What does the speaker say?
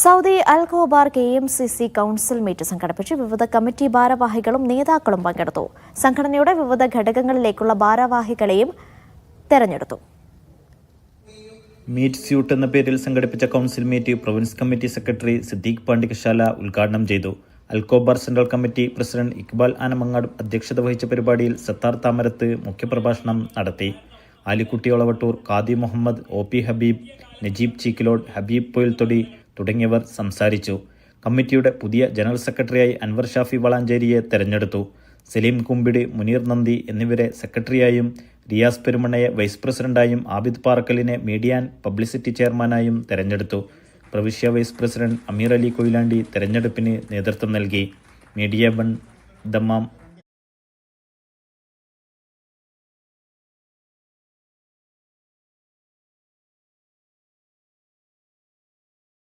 Saudi Al Khobar KMCC council meet സംഘടിപ്പിച്ചു. വിവിധ committee ഭാരവാഹികളും നേതാക്കളും പങ്കെടുത്തു. സംഘടനയുടെ വിവിധ ഘടകങ്ങളിലേക്കുള്ള ഭാരവാഹികളെയും തെരഞ്ഞെടുത്തു. മീറ്റ് സ്യൂട്ട് എന്ന പേരിൽ സംഘടിപ്പിച്ച council meet province committee secretary Siddique Pandikasala ഉദ്ഘാടനം ചെയ്തു. Al Khobar central committee president Iqbal Anamangad അധ്യക്ഷത വഹിച്ച പരിപാടിയിൽ സത്താർ താമരത്ത് മുഖ്യപ്രഭാഷണം നടത്തി. ആലിക്കുട്ടി ഒളവട്ടൂർ, ഖാദി മുഹമ്മദ്, OP ഹബീബ്, നജീബ് ചീക്കിലോട്, ഹബീബ് പൊയിൽത്തൊടി തുടങ്ങിയവർ സംസാരിച്ചു. കമ്മിറ്റിയുടെ പുതിയ ജനറൽ സെക്രട്ടറിയായി അൻവർ ഷാഫി വളാഞ്ചേരിയെ തെരഞ്ഞെടുത്തു. സലീം കുമ്പിടി, മുനീർ നന്ദി എന്നിവരെ സെക്രട്ടറിയായും റിയാസ് പെരുമണ്ണയെ വൈസ് പ്രസിഡന്റായും ആബിദ് പാറക്കലിനെ മീഡിയ ആൻഡ് പബ്ലിസിറ്റി ചെയർമാനായും തെരഞ്ഞെടുത്തു. പ്രവിശ്യ വൈസ് പ്രസിഡന്റ് അമീർ അലി കൊയിലാണ്ടി തെരഞ്ഞെടുപ്പിന് നേതൃത്വം നൽകി. Media 1 Dammam.